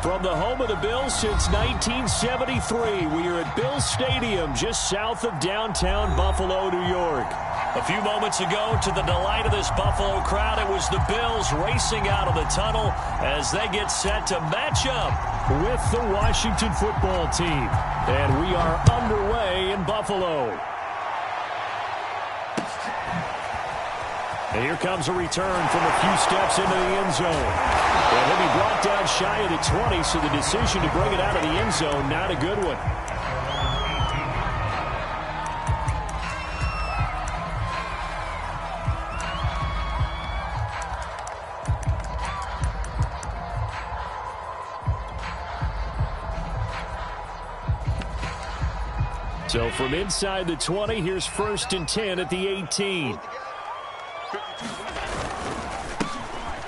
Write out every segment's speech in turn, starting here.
From the home of the Bills since 1973, we are at Bills Stadium just south of downtown Buffalo, New York. A few moments ago, to the delight of this Buffalo crowd, it was the Bills racing out of the tunnel as they get set to match up with the Washington football team. And we are underway in Buffalo. And here comes a return from a few steps into the end zone. And he'll be brought down shy of the 20, so the decision to bring it out of the end zone, not a good one. So from inside the 20, here's 1st and 10 at the 18.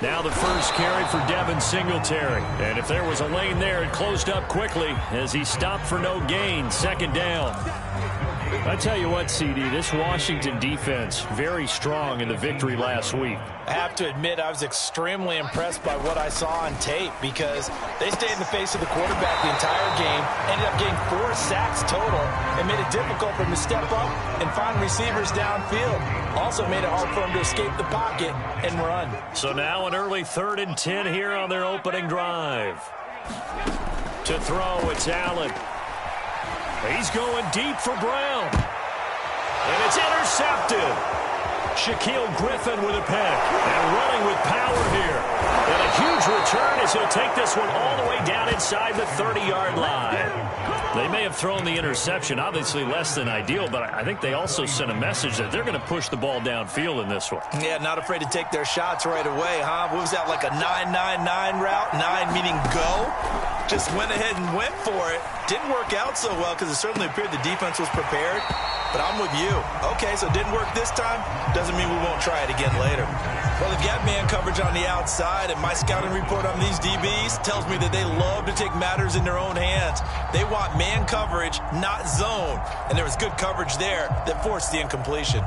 Now the first carry for Devin Singletary. And if there was a lane there, it closed up quickly as he stopped for no gain. 2nd down. I tell you what, CD, this Washington defense, very strong in the victory last week. I have to admit, I was extremely impressed by what I saw on tape because they stayed in the face of the quarterback the entire game, ended up getting 4 sacks total, and made it difficult for him to step up and find receivers downfield. Also made it hard for him to escape the pocket and run. So now an early 3rd and 10 here on their opening drive. To throw, it's Allen. He's going deep for Brown. And it's intercepted. Shaquill Griffin with a pick. And running with power here. And a huge return as he'll take this one all the way down inside the 30-yard line. They may have thrown the interception, obviously less than ideal, but I think they also sent a message that they're going to push the ball downfield in this one. Yeah, not afraid to take their shots right away, huh? What was that, like a 9-9-9 route? 9 meaning go? Just went ahead and went for it. Didn't work out so well because it certainly appeared the defense was prepared. But I'm with you. Okay, so it didn't work this time. Doesn't mean we won't try it again later. Well, they've got man coverage on the outside, and my scouting report on these DBs tells me that they love to take matters in their own hands. They want man coverage, not zone. And there was good coverage there that forced the incompletion.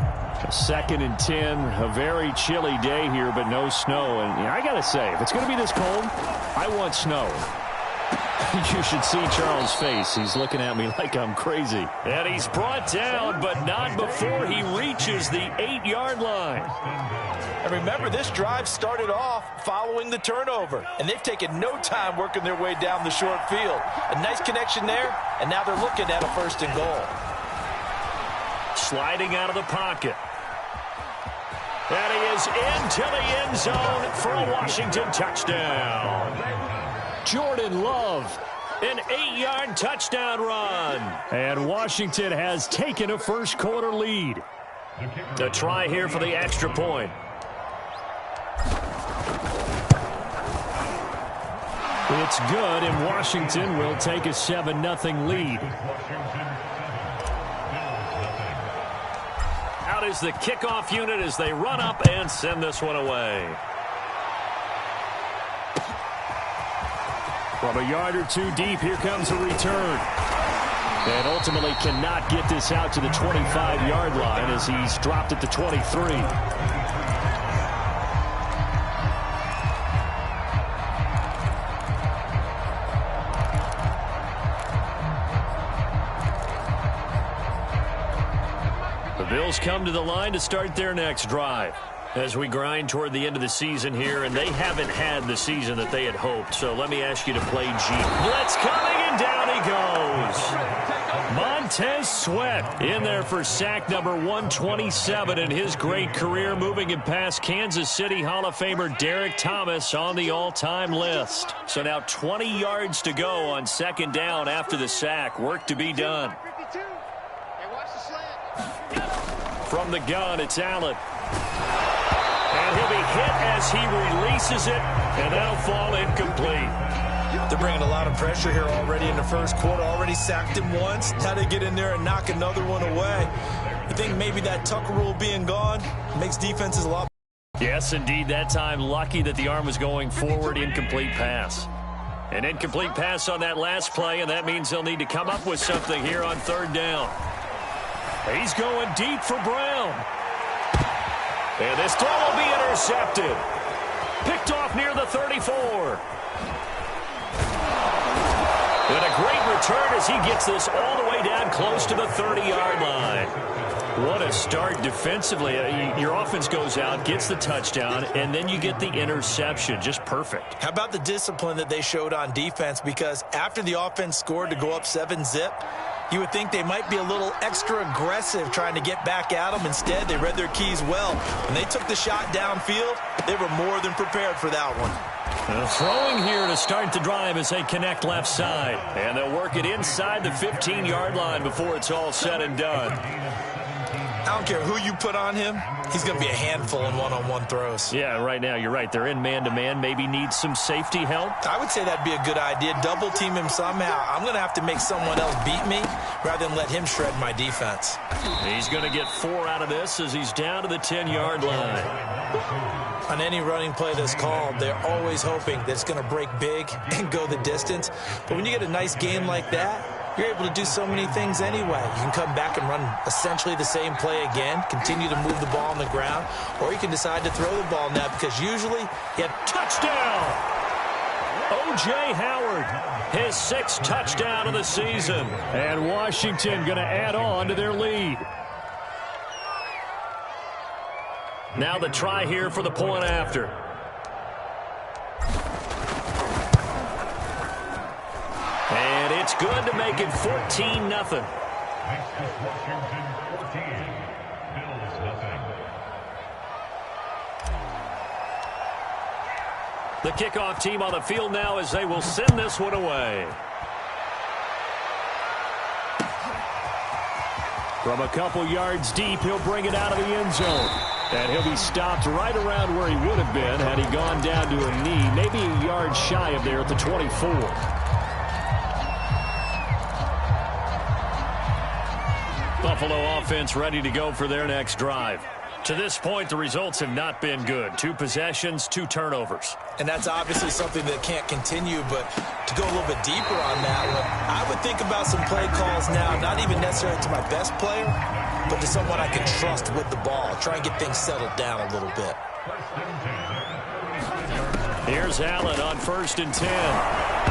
2nd and 10, a very chilly day here, but no snow. And I got to say, if it's going to be this cold, I want snow. You should see Charles' face. He's looking at me like I'm crazy. And he's brought down, but not before he reaches the 8-yard line. And remember, this drive started off following the turnover. And they've taken no time working their way down the short field. A nice connection there, and now they're looking at a 1st and goal. Sliding out of the pocket. And he is into the end zone for a Washington touchdown. Jordan Love, an 8-yard touchdown run. And Washington has taken a first-quarter lead. A try here for the extra point. It's good, and Washington will take a 7-0 lead. Out is the kickoff unit as they run up and send this one away. From a yard or two deep, here comes a return. And ultimately cannot get this out to the 25-yard line as he's dropped at the 23. The Bills come to the line to start their next drive as we grind toward the end of the season here, and they haven't had the season that they had hoped. So let me ask you to play G. Blitz coming, and down he goes. Montez Sweat in there for sack number 127 in his great career, moving him past Kansas City Hall of Famer Derek Thomas on the all-time list. So now 20 yards to go on 2nd down after the sack. Work to be done. From the gun, it's Allen. And he'll be hit as he releases it, and that'll fall incomplete. They're bringing a lot of pressure here already in the first quarter. Already sacked him once. Now they get in there and knock another one away. I think maybe that Tucker rule being gone makes defenses a lot better. Yes, indeed. That time, lucky that the arm was going forward. Incomplete pass. An incomplete pass on that last play, and that means they'll need to come up with something here on 3rd down. He's going deep for Brown. And this throw will be intercepted. Picked off near the 34. And a great return as he gets this all the way down close to the 30-yard line. What a start defensively. Your offense goes out, gets the touchdown, and then you get the interception. Just perfect. How about the discipline that they showed on defense? Because after the offense scored to go up 7-zip, you would think they might be a little extra aggressive trying to get back at them. Instead, they read their keys well. When they took the shot downfield, they were more than prepared for that one. Throwing here to start the drive as they connect left side. And they'll work it inside the 15-yard line before it's all said and done. I don't care who you put on him. He's going to be a handful in one-on-one throws. Yeah, right now, you're right. They're in man-to-man. Maybe need some safety help. I would say that'd be a good idea. Double team him somehow. I'm going to have to make someone else beat me rather than let him shred my defense. He's going to get 4 out of this as he's down to the 10-yard line. On any running play that's called, they're always hoping that it's going to break big and go the distance. But when you get a nice game like that, you're able to do so many things anyway. You can come back and run essentially the same play again, continue to move the ball on the ground, or you can decide to throw the ball now because usually you have touchdown. O.J. Howard, his 6th touchdown of the season. And Washington going to add on to their lead. Now the try here for the point after. And it's good to make it 14-0. The kickoff team on the field now as they will send this one away. From a couple yards deep, he'll bring it out of the end zone. And he'll be stopped right around where he would have been had he gone down to a knee, maybe a yard shy of there at the 24. Buffalo offense ready to go for their next drive. To this point, the results have not been good. 2 possessions, 2 turnovers. And that's obviously something that can't continue, but to go a little bit deeper on that one, I would think about some play calls now, not even necessarily to my best player, but to someone I can trust with the ball. Try and get things settled down a little bit. Here's Allen on 1st and 10.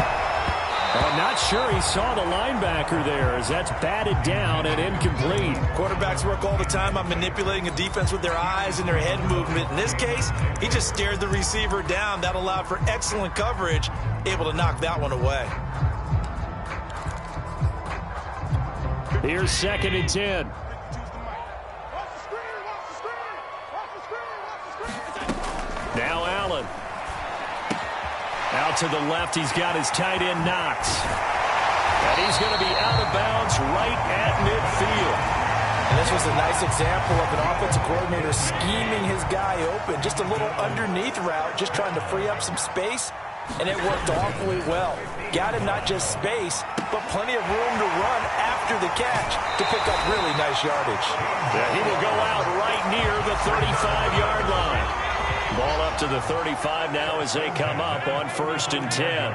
I'm not sure he saw the linebacker there as that's batted down and incomplete. Quarterbacks work all the time on manipulating a defense with their eyes and their head movement. In this case, he just stared the receiver down. That allowed for excellent coverage, able to knock that one away. Here's 2nd and 10. Now Allen. Out to the left, he's got his tight end Knox. And he's going to be out of bounds right at midfield. And this was a nice example of an offensive coordinator scheming his guy open. Just a little underneath route, just trying to free up some space. And it worked awfully well. Got him not just space, but plenty of room to run after the catch to pick up really nice yardage. Yeah, he will go out right near the 35-yard line. Ball up to the 35 now as they come up on 1st and 10.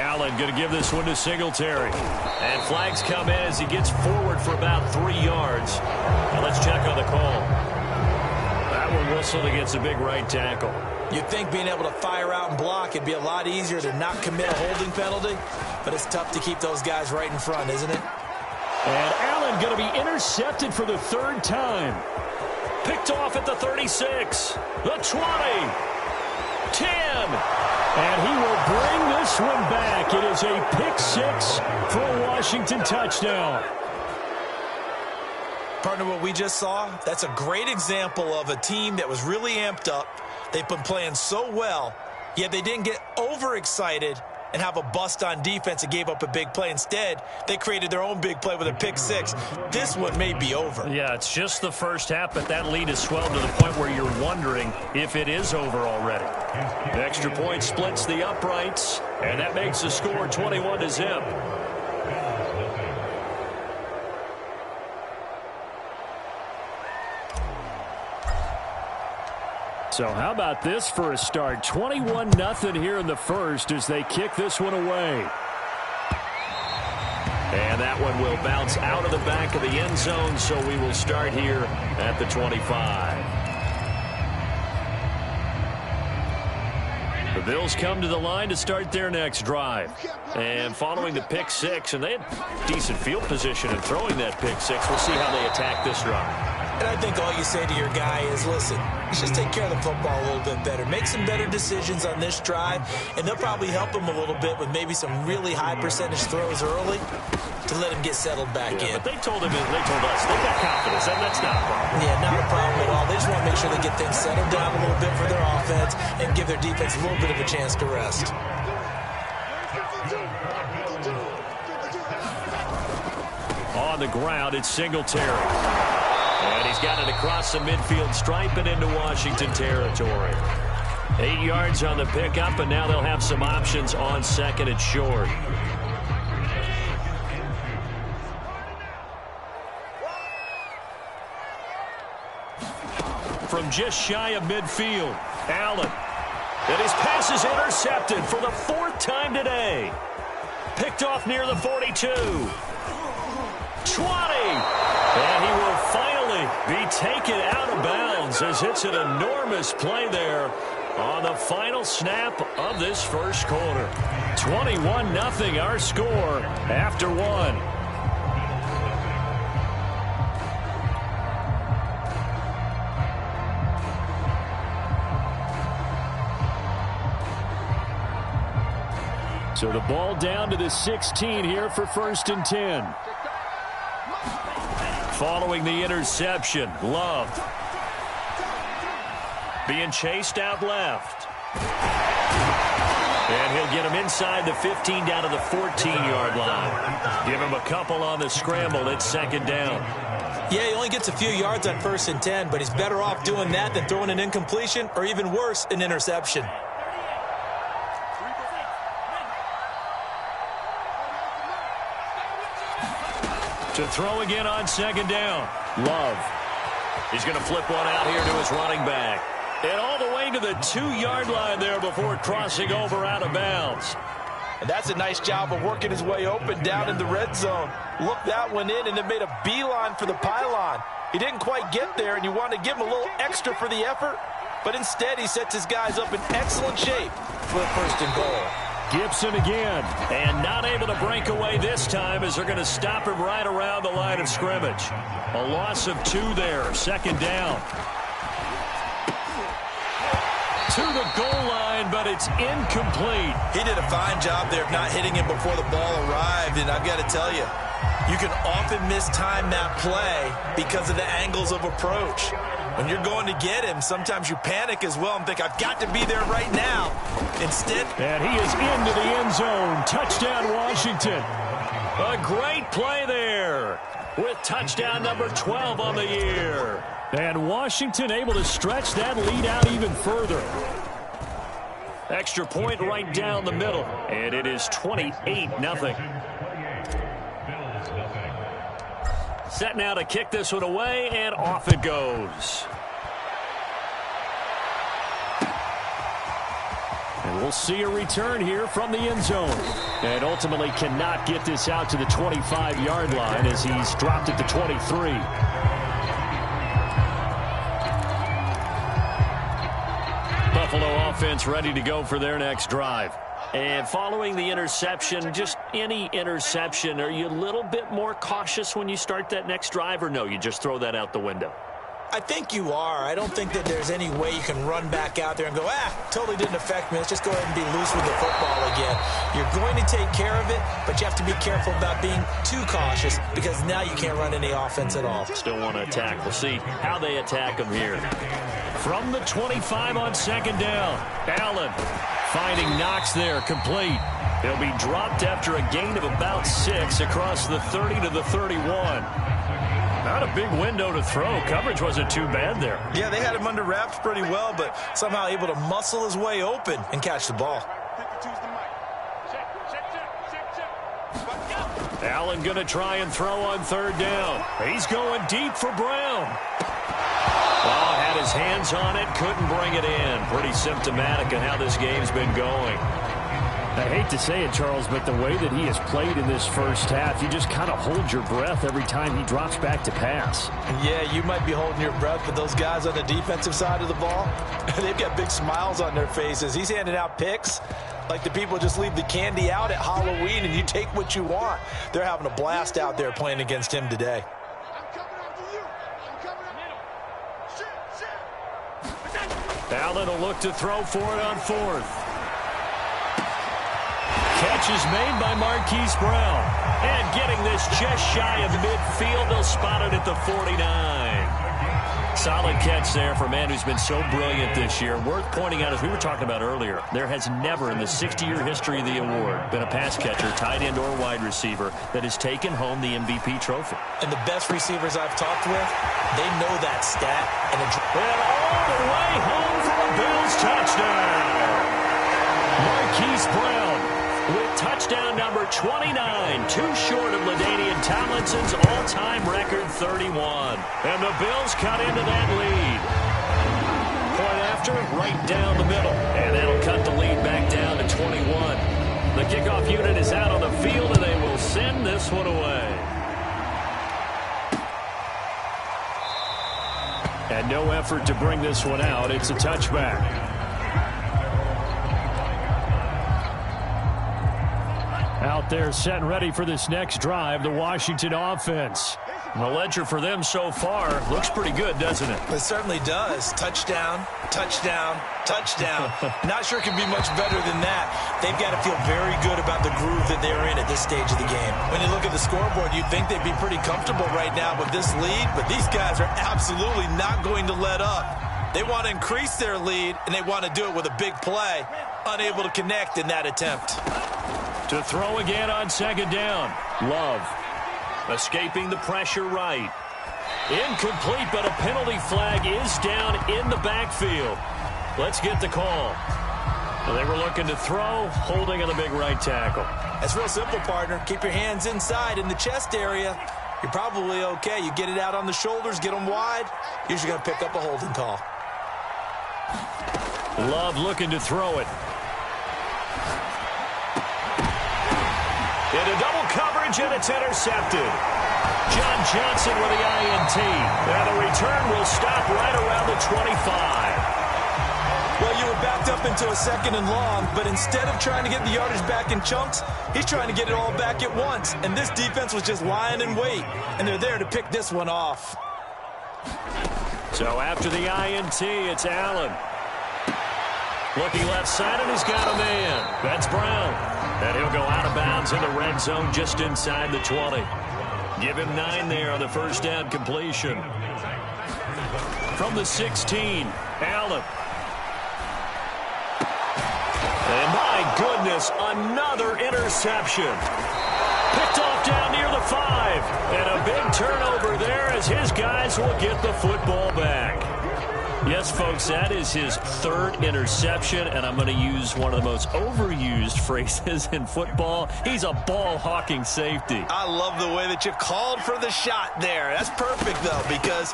Allen going to give this one to Singletary. And flags come in as he gets forward for about 3 yards. Now let's check on the call. That one whistled against a big right tackle. You'd think being able to fire out and block it'd be a lot easier to not commit a holding penalty, but it's tough to keep those guys right in front, isn't it? And Allen going to be intercepted for the 3rd time. Picked off at the 36, the 20, 10. And he will bring this one back. It is a pick 6 for a Washington touchdown. Partner, what we just saw, that's a great example of a team that was really amped up. They've been playing so well, yet they didn't get overexcited and have a bust on defense and gave up a big play. Instead, they created their own big play with a pick 6. This one may be over. Yeah, it's just the first half, but that lead has swelled to the point where you're wondering if it is over already. The extra point splits the uprights, and that makes the score 21-0. So how about this for a start? 21-0 here in the first as they kick this one away. And that one will bounce out of the back of the end zone, so we will start here at the 25. The Bills come to the line to start their next drive. And following the pick six, and they had decent field position in throwing that pick six, we'll see how they attack this drive. And I think all you say to your guy is, listen, let's just take care of the football a little bit better. Make some better decisions on this drive, and they'll probably help him a little bit with maybe some really high percentage throws early to let him get settled back in. But they told us they've got confidence, and that's not a problem. Yeah, not a problem at all. They just want to make sure they get things settled down a little bit for their offense and give their defense a little bit of a chance to rest. On the ground, it's Singletary. And he's got it across the midfield stripe and into Washington territory. 8 yards on the pickup, and now they'll have some options on second and short. From just shy of midfield, Allen. And his pass is intercepted for the 4th time today. Picked off near the 42. 20. And he will finally be taken out of bounds as it's an enormous play there on the final snap of this first quarter. 21-0 our score after one. So the ball down to the 16 here for 1st and 10. Following the interception, Love being chased out left. And he'll get him inside the 15 down to the 14-yard line. Give him a couple on the scramble. It's 2nd down. Yeah, he only gets a few yards on 1st and 10, but he's better off doing that than throwing an incompletion or even worse, an interception. To throw again on 2nd down. Love. He's going to flip one out here to his running back. And all the way to the 2-yard line there before crossing over out of bounds. And that's a nice job of working his way open down in the red zone. Looked that one in and it made a beeline for the pylon. He didn't quite get there, and you want to give him a little extra for the effort. But instead, he sets his guys up in excellent shape for the 1st and goal. Gibson again, and not able to break away this time as they're going to stop him right around the line of scrimmage. A loss of 2 there, 2nd down. To the goal line, but it's incomplete. He did a fine job there of not hitting him before the ball arrived, and I've got to tell you, you can often mistime that play because of the angles of approach. When you're going to get him, sometimes you panic as well and think, I've got to be there right now. Instead, and he is into the end zone. Touchdown, Washington. A great play there with touchdown number 12 on the year. And Washington able to stretch that lead out even further. Extra point right down the middle, and it is 28-0. Set now to kick this one away, and off it goes. And we'll see a return here from the end zone. And ultimately cannot get this out to the 25-yard line as he's dropped it to 23. Buffalo offense ready to go for their next drive. And following the interception, just any interception, are you a little bit more cautious when you start that next drive, or no, you just throw that out the window? I think you are. I don't think that there's any way you can run back out there and go, totally didn't affect me. Let's just go ahead and be loose with the football again. You're going to take care of it, but you have to be careful about being too cautious because now you can't run any offense at all. Still want to attack. We'll see how they attack them here. From the 25 on 2nd down, Allen finding Knox there, complete. He'll be dropped after a gain of about 6 across the 30 to the 31. Not a big window to throw. Coverage wasn't too bad there. Yeah, they had him under wraps pretty well, but somehow able to muscle his way open and catch the ball. Allen going to try and throw on 3rd down. He's going deep for Brown. Oh, had his hands on it, couldn't bring it in. Pretty symptomatic of how this game's been going. I hate to say it, Charles, but the way that he has played in this first half, you just kind of hold your breath every time he drops back to pass. Yeah, you might be holding your breath, but those guys on the defensive side of the ball, they've got big smiles on their faces. He's handing out picks like the people just leave the candy out at Halloween and you take what you want. They're having a blast out there playing against him today. Allen will look to throw for it on fourth. Catch is made by Marquise Brown. And getting this just shy of midfield, they'll spot it at the 49. Solid catch there for a man who's been so brilliant this year. Worth pointing out, as we were talking about earlier, there has never in the 60-year history of the award been a pass catcher, tight end, or wide receiver that has taken home the MVP trophy. And the best receivers I've talked with, they know that stat. And all the way home for a Bills touchdown. Marquise Brown with touchdown number 29, too short of LaDainian Tomlinson's all-time record 31. And the Bills cut into that lead. Point after, right down the middle. And that'll cut the lead back down to 21. The kickoff unit is out on the field, and they will send this one away. And no effort to bring this one out. It's a touchback. Out there set and ready for this next drive, the Washington offense. The ledger for them so far looks pretty good, doesn't it? It certainly does. Touchdown, touchdown, touchdown. Not sure it can be much better than that. They've got to feel very good about the groove that they're in at this stage of the game. When you look at the scoreboard, you'd think they'd be pretty comfortable right now with this lead, but these guys are absolutely not going to let up. They want to increase their lead, and they want to do it with a big play. Unable to connect in that attempt. To throw again on second down. Love. Escaping the pressure right. Incomplete, but a penalty flag is down in the backfield. Let's get the call. Well, they were looking to throw, holding on the big right tackle. That's real simple, partner. Keep your hands inside in the chest area. You're probably okay. You get it out on the shoulders, get them wide. Usually going to pick up a holding call. Love looking to throw it. Into double coverage, and it's intercepted. John Johnson with the INT. And the return will stop right around the 25. Well, you were backed up into a second and long, but instead of trying to get the yardage back in chunks, he's trying to get it all back at once. And this defense was just lying in wait, and they're there to pick this one off. So after the INT, it's Allen. Looking left side, and he's got a man. That's Brown. And he'll go out of bounds in the red zone just inside the 20. Give him 9 there on the first down completion. From the 16, Allen. And my goodness, another interception. Picked off down near the 5. And a big turnover there as his guys will get the football back. Yes, folks, that is his third interception, and I'm going to use one of the most overused phrases in football. He's a ball-hawking safety. I love the way that you called for the shot there. That's perfect, though, because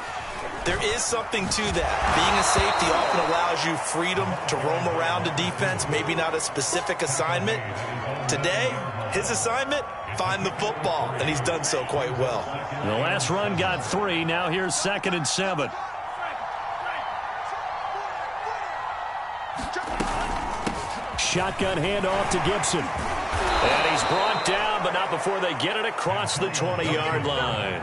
there is something to that. Being a safety often allows you freedom to roam around a defense, maybe not a specific assignment. Today, his assignment, find the football, and he's done so quite well. The last run got 3. Now here's 2nd and 7. Shotgun handoff to Gibson. And he's brought down, but not before they get it across the 20-yard line.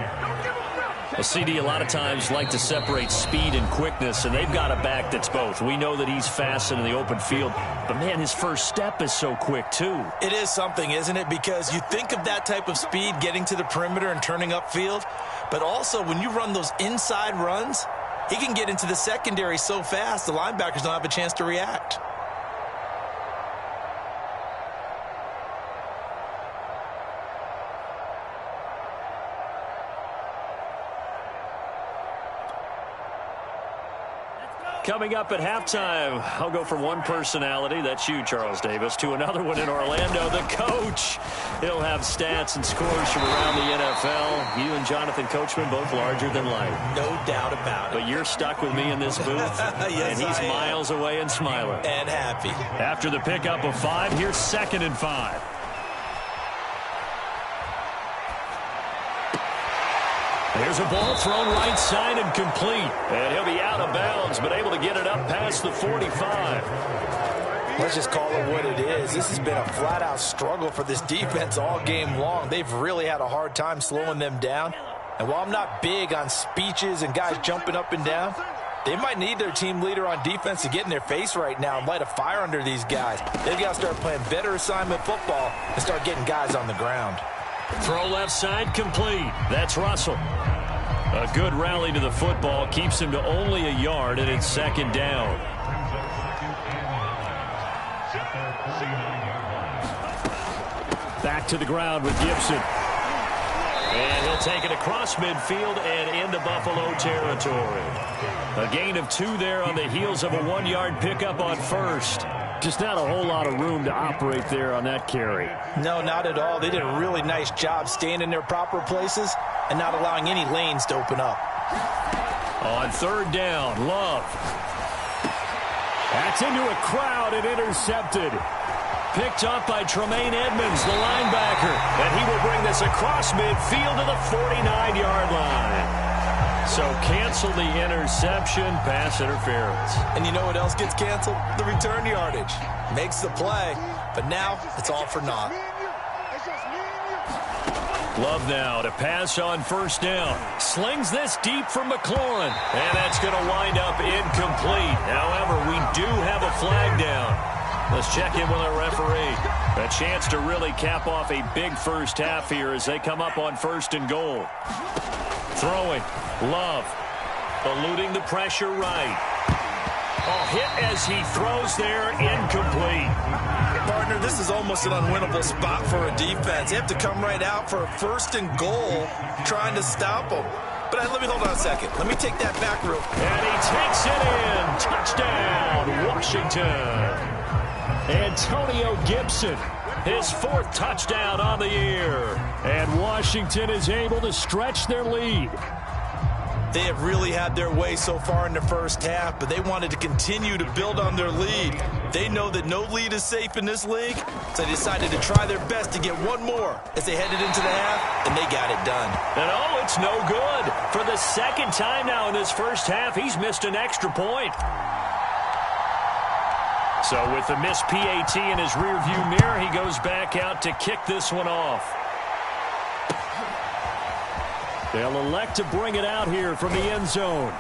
A CD a lot of times like to separate speed and quickness, and they've got a back that's both. We know that he's fast in the open field, but, man, his first step is so quick, too. It is something, isn't it? Because you think of that type of speed getting to the perimeter and turning upfield, but also when you run those inside runs, he can get into the secondary so fast the linebackers don't have a chance to react. Coming up at halftime, I'll go from one personality, that's you, Charles Davis, to another one in Orlando, the coach. He'll have stats and scores from around the NFL. You and Jonathan Coachman both larger than life. No doubt about it. But you're stuck with me in this booth, yes, and he's miles away and smiling. And happy. After the pickup of 5, here's 2nd and 5. There's a ball thrown right side and complete. And he'll be out of bounds, but able to get it up past the 45. Let's just call it what it is. This has been a flat-out struggle for this defense all game long. They've really had a hard time slowing them down. And while I'm not big on speeches and guys jumping up and down, they might need their team leader on defense to get in their face right now and light a fire under these guys. They've got to start playing better assignment football and start getting guys on the ground. Throw left side complete. That's Russell. A good rally to the football keeps him to only a yard, and it's 2nd down. Back to the ground with Gibson. And he'll take it across midfield and into Buffalo territory. A gain of 2 there on the heels of a 1-yard pickup on first. Just not a whole lot of room to operate there on that carry. No, not at all. They did a really nice job staying in their proper places and not allowing any lanes to open up. On 3rd down, Love. That's into a crowd and intercepted. Picked up by Tremaine Edmonds, the linebacker. And he will bring this across midfield to the 49-yard line. So cancel the interception, pass interference. And you know what else gets canceled? The return yardage. Makes the play, but now it's all for naught. Love now to pass on 1st down. Slings this deep for McLaurin. And that's going to wind up incomplete. However, we do have a flag down. Let's check in with our referee. A chance to really cap off a big first half here as they come up on 1st and goal. Throwing. Love. Eluding the pressure right. Oh, hit as he throws there. Incomplete. Partner, this is almost an unwinnable spot for a defense. They have to come right out for a 1st and goal trying to stop them. But let me hold on a second. Let me take that back real quick. And he takes it in. Touchdown, Washington. Antonio Gibson, his 4th touchdown on the year. And Washington is able to stretch their lead. They have really had their way so far in the first half, but they wanted to continue to build on their lead. They know that no lead is safe in this league, so they decided to try their best to get one more as they headed into the half, and they got it done. And oh, it's no good. For the 2nd time now in this first half, he's missed an extra point. So with the missed PAT in his rearview mirror, he goes back out to kick this one off. They'll elect to bring it out here from the end zone.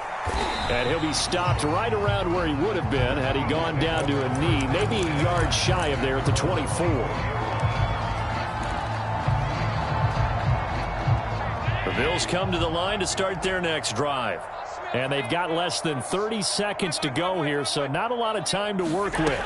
And he'll be stopped right around where he would have been had he gone down to a knee, maybe a yard shy of there at the 24. The Bills come to the line to start their next drive. And they've got less than 30 seconds to go here, so not a lot of time to work with.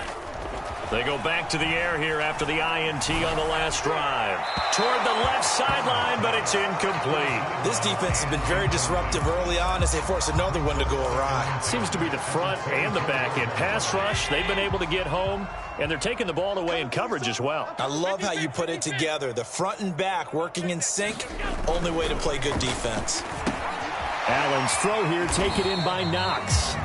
They go back to the air here after the INT on the last drive. Toward the left sideline, but it's incomplete. This defense has been very disruptive early on as they force another one to go awry. Seems to be the front and the back end. Pass rush, they've been able to get home, and they're taking the ball away in coverage as well. I love how you put it together. The front and back working in sync, only way to play good defense. Allen's throw here taken in by Knox.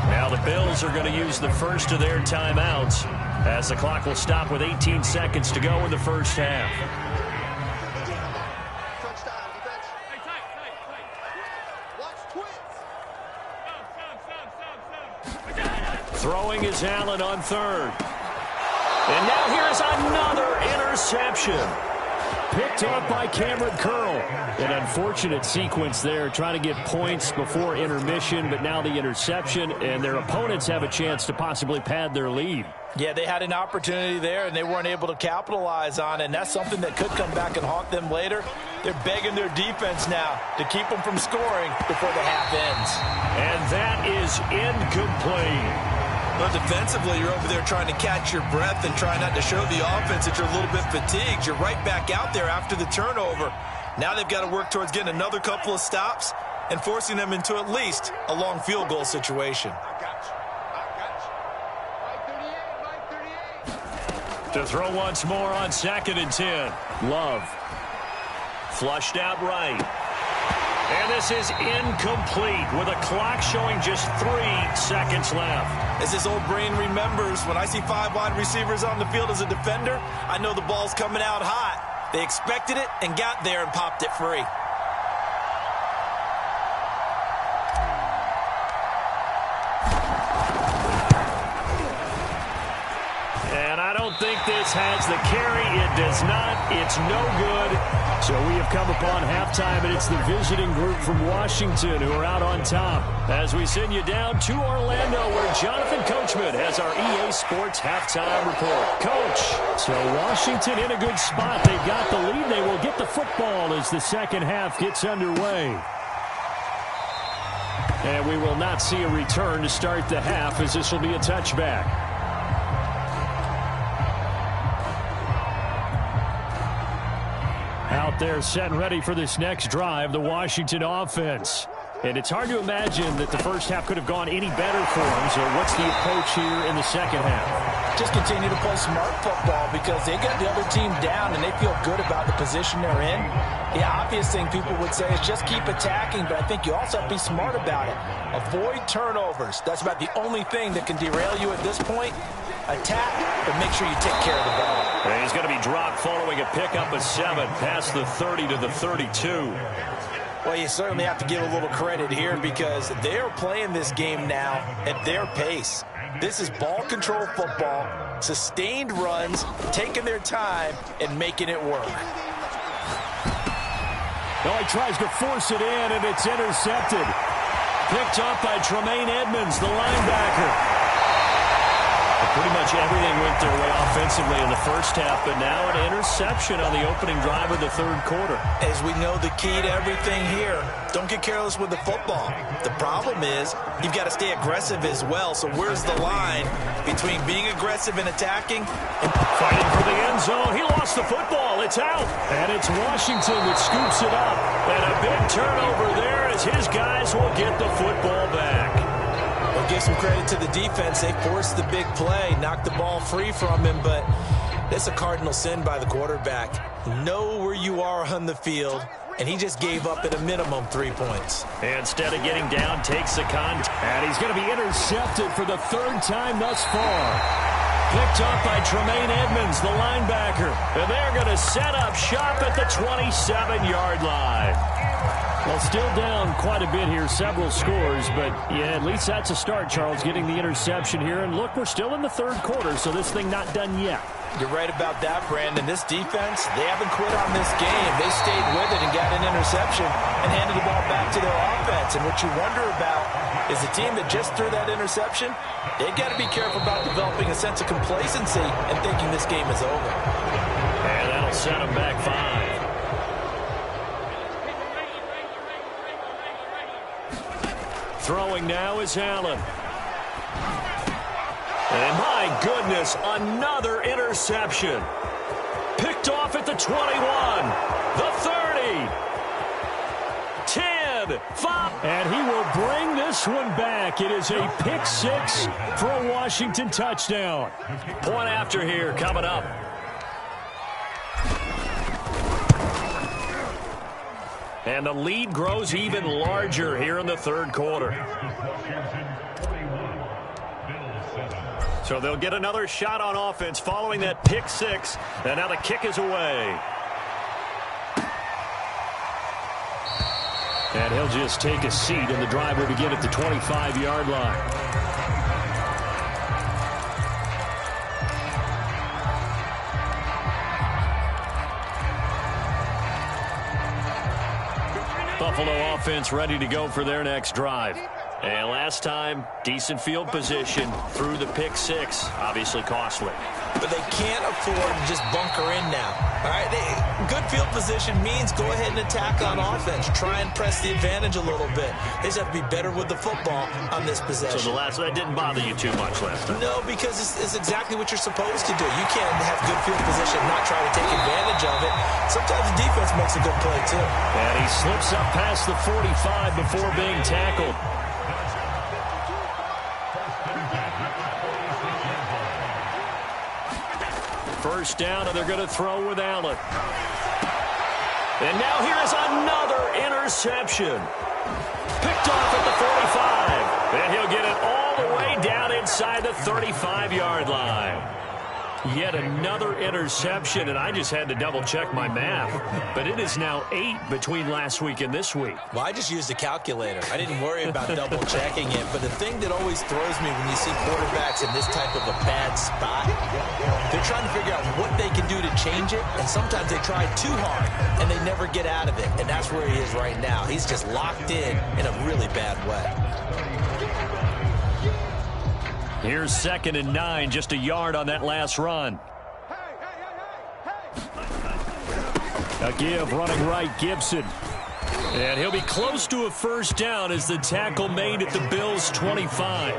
Now the Bills are going to use the first of their timeouts as the clock will stop with 18 seconds to go in the first half. Throwing is Allen on 3rd. And now here's another interception. Picked up by Cameron Curl. An unfortunate sequence there, trying to get points before intermission, but now the interception, and their opponents have a chance to possibly pad their lead. Yeah, they had an opportunity there, and they weren't able to capitalize on it, and that's something that could come back and haunt them later. They're begging their defense now to keep them from scoring before the half ends. And that is incomplete. But defensively, you're over there trying to catch your breath and try not to show the offense that you're a little bit fatigued. You're right back out there after the turnover. Now they've got to work towards getting another couple of stops and forcing them into at least a long field goal situation. To throw once more on 2nd and 10. Love. Flushed out right. And this is incomplete with a clock showing just 3 seconds left. As his old brain remembers, when I see 5 wide receivers on the field as a defender, I know the ball's coming out hot. They expected it and got there and popped it free. And I don't think this has the carry. It does not. It's no good. So we have come upon halftime, and it's the visiting group from Washington who are out on top. As we send you down to Orlando, where Jonathan Coachman has our EA Sports halftime report. Coach, so Washington in a good spot. They've got the lead. They will get the football as the second half gets underway. And we will not see a return to start the half, as this will be a touchback. Out there set and ready for this next drive, the Washington offense. And it's hard to imagine that the first half could have gone any better for them. So what's the approach here in the second half? Just continue to play smart football because they got the other team down and they feel good about the position they're in. The obvious thing people would say is just keep attacking, but I think you also have to be smart about it. Avoid turnovers. That's about the only thing that can derail you at this point. Attack, but make sure you take care of the ball. And he's going to be dropped following a pickup of 7 past the 30 to the 32. Well, you certainly have to give a little credit here because they're playing this game now at their pace. This is ball control football, sustained runs, taking their time, and making it work. Now he tries to force it in, and it's intercepted. Picked up by Tremaine Edmonds, the linebacker. Pretty much everything went their way offensively in the first half, but now an interception on the opening drive of the third quarter. As we know, the key to everything here, don't get careless with the football. The problem is you've got to stay aggressive as well. So where's the line between being aggressive and attacking? Fighting for the end zone. He lost the football. It's out. And it's Washington that scoops it up. And a big turnover there as his guys will get the football back. Well, give some credit to the defense. They forced the big play, knocked the ball free from him, but it's a cardinal sin by the quarterback. Know where you are on the field, and he just gave up at a minimum 3 points. Instead of getting down, takes the contact. And he's going to be intercepted for the 3rd time thus far. Picked up by Tremaine Edmonds, the linebacker. And they're going to set up shop at the 27-yard line. Well, still down quite a bit here, several scores, but yeah, at least that's a start, Charles, getting the interception here. And look, we're still in the 3rd quarter, so this thing not done yet. You're right about that, Brandon. This defense, they haven't quit on this game. They stayed with it and got an interception and handed the ball back to their offense. And what you wonder about is the team that just threw that interception, they've got to be careful about developing a sense of complacency and thinking this game is over. And that'll set them back 5. Throwing now is Allen. And my goodness, another interception. Picked off at the 21, the 30, 10, 5. And he will bring this one back. It is a pick 6 for a Washington touchdown. Point after here coming up. And the lead grows even larger here in the 3rd quarter. So they'll get another shot on offense following that pick 6. And now the kick is away. And he'll just take a seat, and the drive will begin at the 25-yard line. Buffalo offense ready to go for their next drive. And last time, decent field position through the pick six. Obviously costly. But they can't afford to just bunker in now. All right, good field position means go ahead and attack on offense. Try and press the advantage a little bit. They just have to be better with the football on this possession. So that didn't bother you too much last time? No, because it's exactly what you're supposed to do. You can't have good field position and not try to take advantage of it. Sometimes the defense makes a good play, too. And he slips up past the 45 before being tackled. First down, and they're going to throw with Allen. And now here's another interception. Picked off at the 45. And he'll get it all the way down inside the 35-yard line. Yet another interception, and I just had to double-check my math. But it is now 8 between last week and this week. Well, I just used a calculator. I didn't worry about double-checking it. But the thing that always throws me when you see quarterbacks in this type of a bad spot, they're trying to figure out what they can do to change it, and sometimes they try too hard, and they never get out of it. And that's where he is right now. He's just locked in a really bad way. Here's 2nd and 9, just a yard on that last run. A give running right, Gibson. And he'll be close to a first down as the tackle made at the Bills' 25.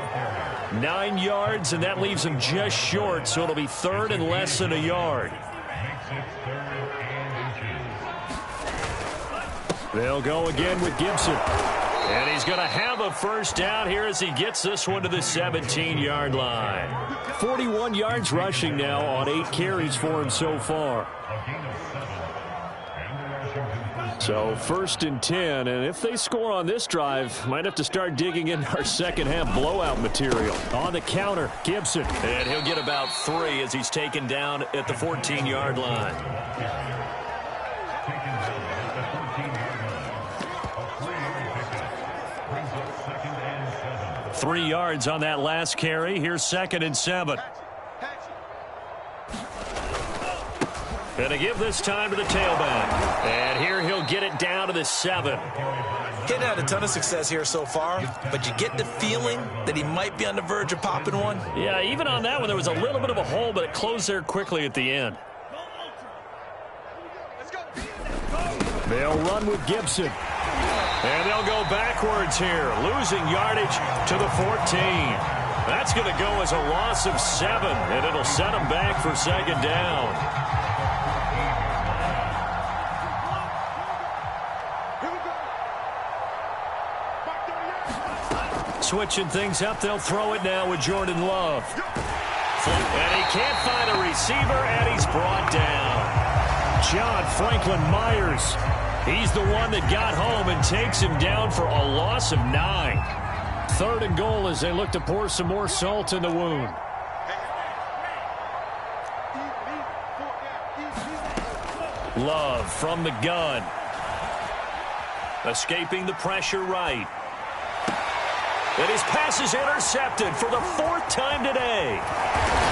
9 yards, and that leaves him just short, so it'll be 3rd and less than a yard. They'll go again with Gibson. And he's going to have a first down here as he gets this one to the 17-yard line. 41 yards rushing now on 8 carries for him so far. So 1st and 10, and if they score on this drive, might have to start digging in our second-half blowout material. On the counter, Gibson. And he'll get about 3 as he's taken down at the 14-yard line. 3 yards on that last carry. Here's 2nd and 7. And to give this time to the tailback. And here he'll get it down to the 7. Hadn't had a ton of success here so far, but you get the feeling that he might be on the verge of popping one. Yeah, even on that one, there was a little bit of a hole, but it closed there quickly at the end. They'll run with Gibson. And they'll go backwards here, losing yardage to the 14. That's going to go as a loss of 7, and it'll set them back for 2nd down. Switching things up, they'll throw it now with Jordan Love. And he can't find a receiver, and he's brought down. John Franklin Myers. He's the one that got home and takes him down for a loss of 9. 3rd and goal as they look to pour some more salt in the wound. Love from the gun. Escaping the pressure right. And his pass is intercepted for the 4th time today.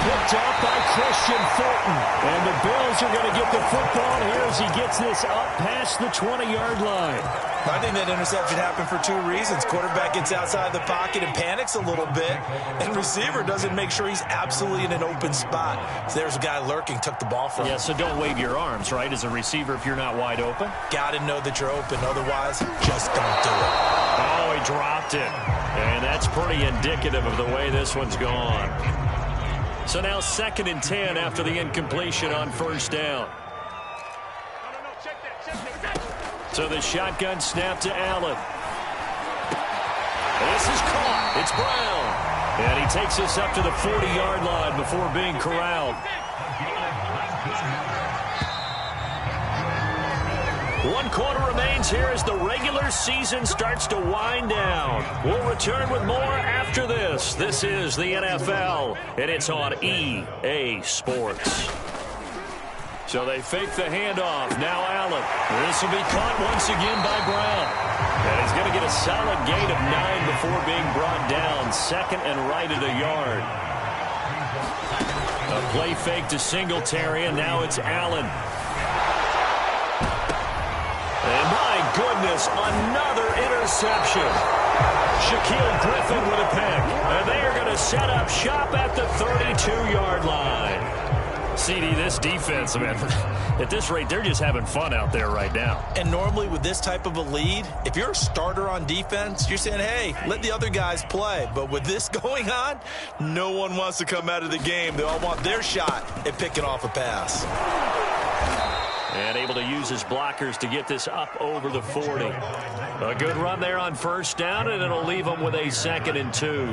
Picked off by Christian Fulton. And the Bills are going to get the football here as he gets this up past the 20-yard line. I think that interception happened for 2 reasons. Quarterback gets outside the pocket and panics a little bit. And receiver doesn't make sure he's absolutely in an open spot. So there's a guy lurking, took the ball from him. Yeah, so don't wave your arms, right, as a receiver if you're not wide open? Got to know that you're open. Otherwise, just don't do it. Oh, he dropped it. And that's pretty indicative of the way this one's gone. So now 2nd and 10 after the incompletion on 1st down. So the shotgun snap to Allen. This is caught. It's Brown. And he takes us up to the 40-yard line before being corralled. 1 quarter remains here as the regular season starts to wind down. We'll return with more after this. This is the NFL, and it's on EA Sports. So they fake the handoff. Now Allen. This will be caught once again by Brown. And he's going to get a solid gain of 9 before being brought down. 2nd and right at a yard. A play fake to Singletary, and now it's Allen. And my goodness, another interception. Shaquille Griffin with a pick. And they are going to set up shop at the 32-yard line. CD, this defense, man, at this rate, they're just having fun out there right now. And normally with this type of a lead, if you're a starter on defense, you're saying, hey, let the other guys play. But with this going on, no one wants to come out of the game. They all want their shot at picking off a pass. And able to use his blockers to get this up over the 40. A good run there on first down, and it'll leave them with a 2nd and 2.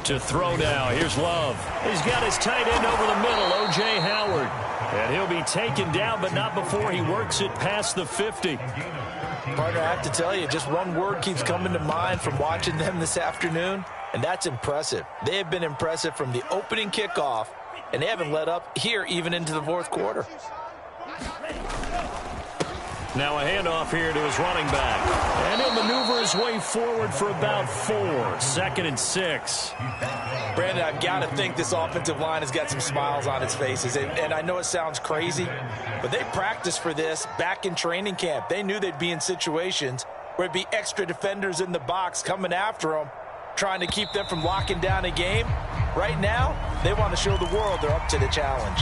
To throw now. Here's Love. He's got his tight end over the middle, O.J. Howard. And he'll be taken down, but not before he works it past the 50. Partner, I have to tell you, just one word keeps coming to mind from watching them this afternoon, and that's impressive. They have been impressive from the opening kickoff, and they haven't let up here even into the fourth quarter. Now a handoff here to his running back. And he'll maneuver his way forward for about 4. 2nd and 6. Brandon, I've got to think this offensive line has got some smiles on its faces. And I know it sounds crazy, but they practiced for this back in training camp. They knew they'd be in situations where it'd be extra defenders in the box coming after them, trying to keep them from locking down a game. Right now, they want to show the world they're up to the challenge.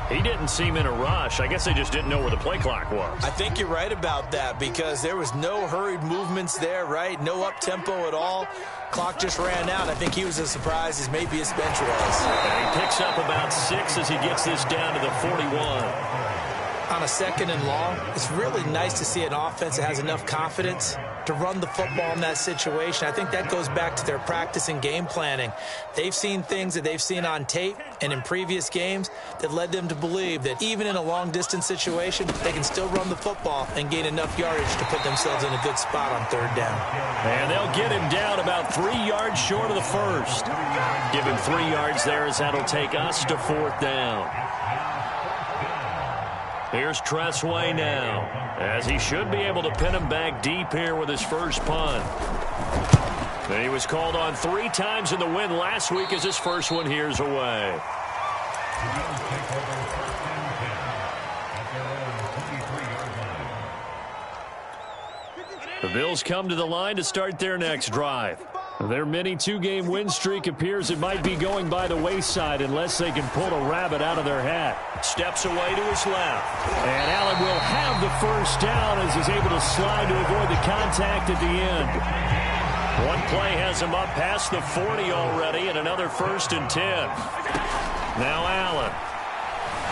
He didn't seem in a rush. I guess they just didn't know where the play clock was. I think you're right about that because there was no hurried movements there, right? No up-tempo at all. Clock just ran out. I think he was as surprised as maybe his bench was. And he picks up about 6 as he gets this down to the 41. On a 2nd and long, it's really nice to see an offense that has enough confidence to run the football in that situation. I think that goes back to their practice and game planning. They've seen things that they've seen on tape and in previous games that led them to believe that even in a long-distance situation, they can still run the football and gain enough yardage to put themselves in a good spot on 3rd down. And they'll get him down about 3 yards short of the first. Give him 3 yards there as that'll take us to 4th down. Here's Tressway now, as he should be able to pin him back deep here with his first punt. And he was called on 3 times in the win last week as his first one here's away. The Bills come to the line to start their next drive. Their mini 2-game win streak appears it might be going by the wayside unless they can pull a rabbit out of their hat. Steps away to his left. And Allen will have the first down as he's able to slide to avoid the contact at the end. One play has him up past the 40 already and another 1st and 10. Now Allen.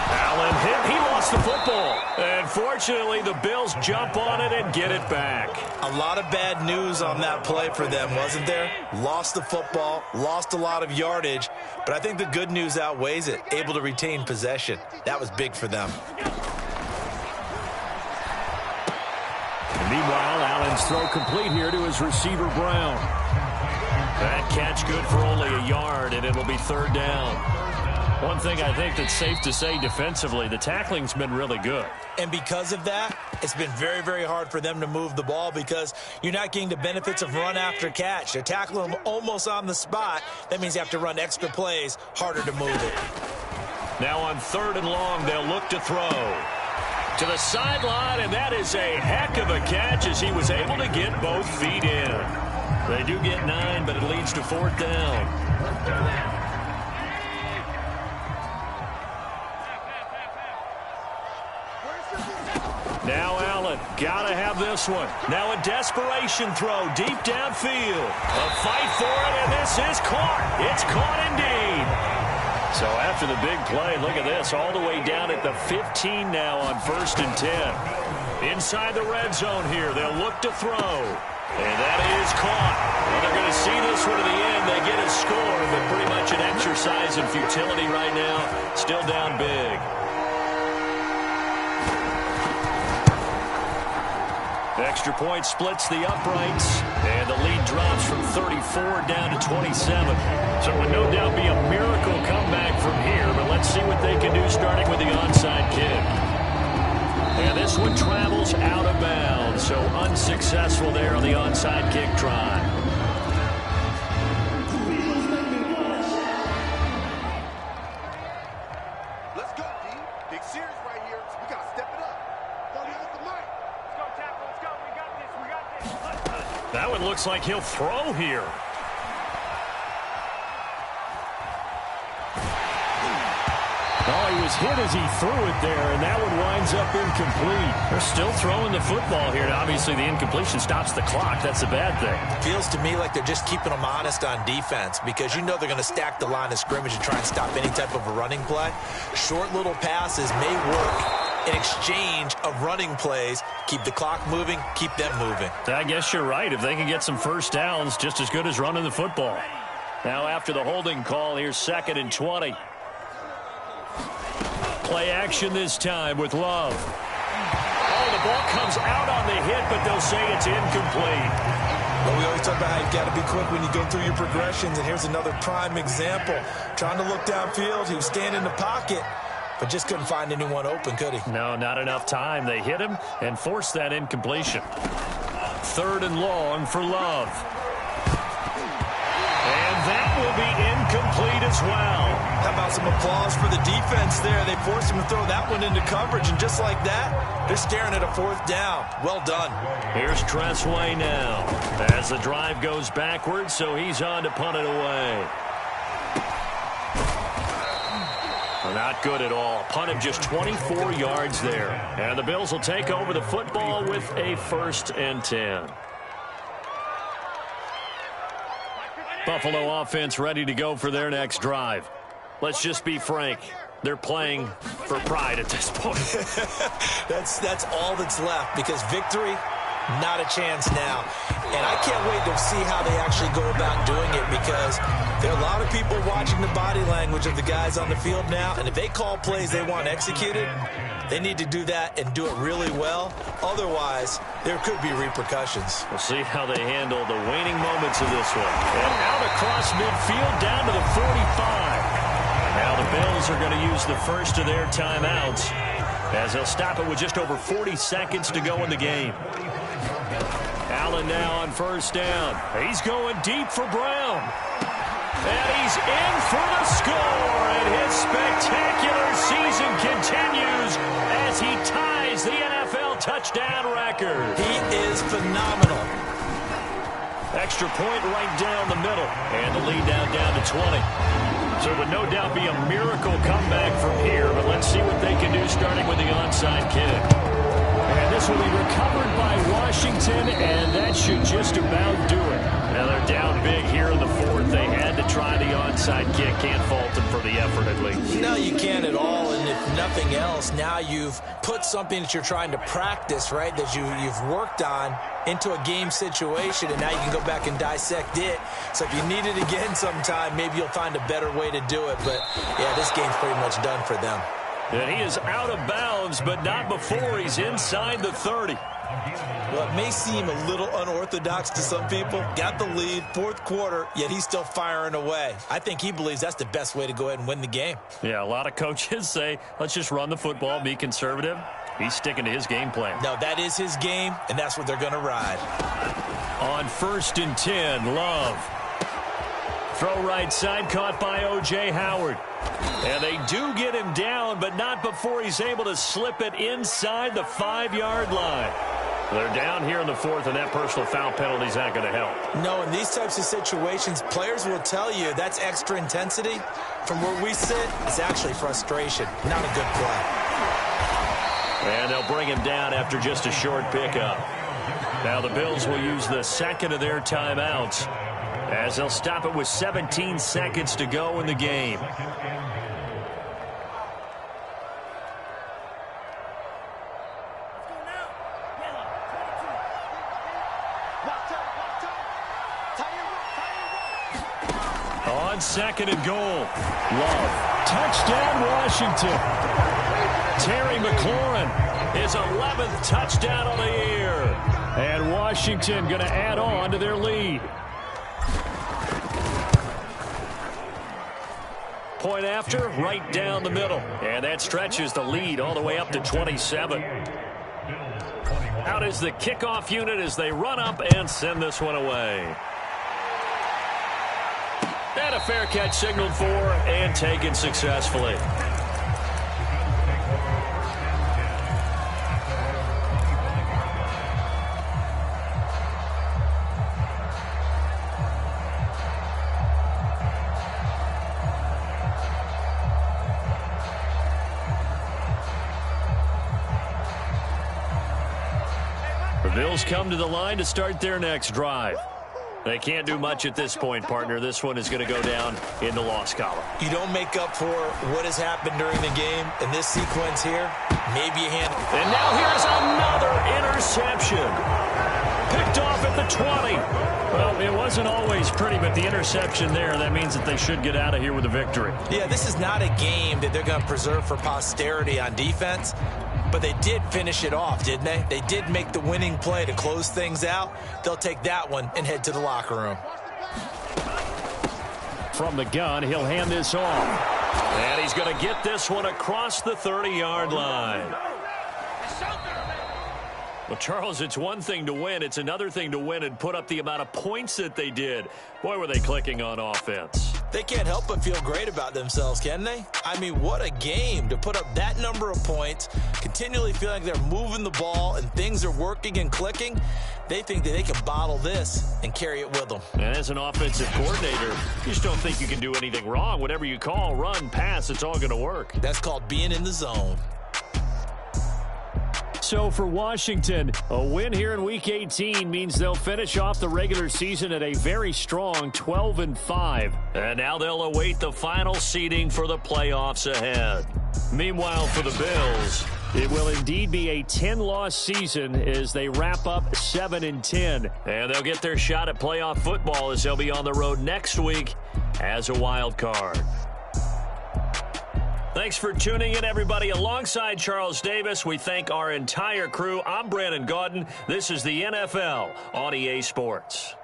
Allen hit. He lost the football. And fortunately, the Bills jump on it and get it back. A lot of bad news on that play for them, wasn't there? Lost the football, lost a lot of yardage, but I think the good news outweighs it. Able to retain possession. That was big for them. And meanwhile, Allen's throw complete here to his receiver, Brown. That catch good for only a yard, and it'll be 3rd down. One thing I think that's safe to say defensively, the tackling's been really good. And because of that, it's been very, very hard for them to move the ball because you're not getting the benefits of run after catch. They're tackling them almost on the spot. That means you have to run extra plays, harder to move it. Now on 3rd and long, they'll look to throw. To the sideline, and that is a heck of a catch as he was able to get both feet in. They do get 9, but it leads to 4th down. Now Allen, gotta have this one. Now a desperation throw deep downfield. A fight for it, and this is caught. It's caught indeed. So after the big play, look at this, all the way down at the 15 now on 1st and 10. Inside the red zone here, they'll look to throw. And that is caught. Well, they're going to see this one to the end. They get a score, but pretty much an exercise in futility right now. Still down big. Extra point splits the uprights, and the lead drops from 34 down to 27. So it would no doubt be a miracle comeback from here, but let's see what they can do starting with the onside kick. And this one travels out of bounds, so unsuccessful there on the onside kick try. Let's go, D. Big series right here. We got to step it up. Don't get the mic. That one looks like he'll throw here. Oh, he was hit as he threw it there, and that one winds up incomplete. They're still throwing the football here. Now, obviously, the incompletion stops the clock. That's a bad thing. Feels to me like they're just keeping them honest on defense because you know they're going to stack the line of scrimmage and try and stop any type of a running play. Short little passes may work in exchange of running plays. Keep the clock moving, keep them moving. I guess you're right. If they can get some first downs, just as good as running the football. Now, after the holding call, here's 2nd and 20. Play action this time with Love. Oh, the ball comes out on the hit, but they'll say it's incomplete. Well, we always talk about how you've got to be quick when you go through your progressions, and here's another prime example. Trying to look downfield, he was standing in the pocket, but just couldn't find anyone open, could he? No, not enough time. They hit him and forced that incompletion. 3rd and long for Love. And that will be incomplete as well. How about some applause for the defense there? They forced him to throw that one into coverage, and just like that, they're staring at a 4th down. Well done. Here's Tressway now as the drive goes backwards, so he's on to punt it away. Not good at all. Punt of just 24 yards there. And the Bills will take over the football with a 1st and 10. Buffalo offense ready to go for their next drive. Let's just be frank. They're playing for pride at this point. That's all that's left because victory, not a chance now. And I can't wait to see how they actually go about doing it because there are a lot of people watching the body language of the guys on the field now. And if they call plays they want executed, they need to do that and do it really well. Otherwise, there could be repercussions. We'll see how they handle the waning moments of this one. And out across midfield down to the 45. Now the Bills are going to use the first of their timeouts as they'll stop it with just over 40 seconds to go in the game. Allen now on 1st down. He's going deep for Brown. And he's in for the score. And his spectacular season continues as he ties the NFL touchdown record. He is phenomenal. Extra point right down the middle. And the lead now down to 20. So it would no doubt be a miracle comeback from here. But let's see what they can do starting with the onside kick. And this will be recovered by Washington, and that should just about do it. Now they're down big here in the 4th. They had to try the onside kick. Can't fault them for the effort, at least. No, you can't at all. And if nothing else, now you've put something that you're trying to practice, right, that you've worked on into a game situation, and now you can go back and dissect it. So if you need it again sometime, maybe you'll find a better way to do it. But, yeah, this game's pretty much done for them. And he is out of bounds, but not before he's inside the 30. Well, it may seem a little unorthodox to some people. Got the lead, 4th quarter, yet he's still firing away. I think he believes that's the best way to go ahead and win the game. Yeah, a lot of coaches say, let's just run the football, be conservative. He's sticking to his game plan. No, that is his game, and that's what they're going to ride. On 1st and 10, Love. Throw right side, caught by O.J. Howard. And they do get him down, but not before he's able to slip it inside the 5-yard line. They're down here in the 4th, and that personal foul penalty is not going to help. No, in these types of situations, players will tell you that's extra intensity. From where we sit, it's actually frustration, not a good play. And they'll bring him down after just a short pickup. Now the Bills will use the 2nd of their timeouts as they'll stop it with 17 seconds to go in the game. On 2nd and goal, Love. Touchdown, Washington. Terry McLaurin, his 11th touchdown on the year. And Washington going to add on to their lead. Point after, right down the middle. And that stretches the lead all the way up to 27. Out is the kickoff unit as they run up and send this one away. And a fair catch signaled for and taken successfully. Bills come to the line to start their next drive. They can't do much at this point, partner. This one is going to go down in the loss column. You don't make up for what has happened during the game. In this sequence here, maybe a hand. And now here's another interception. Picked off at the 20. Well, it wasn't always pretty, but the interception there, that means that they should get out of here with a victory. Yeah, this is not a game that they're going to preserve for posterity on defense. But they did finish it off, didn't they? They did make the winning play to close things out. They'll take that one and head to the locker room. From the gun, he'll hand this off. And he's going to get this one across the 30-yard line. Well, Charles, it's one thing to win. It's another thing to win and put up the amount of points that they did. Boy, were they clicking on offense. They can't help but feel great about themselves, can they? I mean, what a game to put up that number of points, continually feeling like they're moving the ball and things are working and clicking. They think that they can bottle this and carry it with them. And as an offensive coordinator, you just don't think you can do anything wrong. Whatever you call, run, pass, it's all going to work. That's called being in the zone. So for Washington, a win here in Week 18 means they'll finish off the regular season at a very strong 12-5. And now they'll await the final seeding for the playoffs ahead. Meanwhile, for the Bills, it will indeed be a 10-loss season as they wrap up 7-10. And they'll get their shot at playoff football as they'll be on the road next week as a wild card. Thanks for tuning in, everybody. Alongside Charles Davis, we thank our entire crew. I'm Brandon Gaudin. This is the NFL on EA Sports.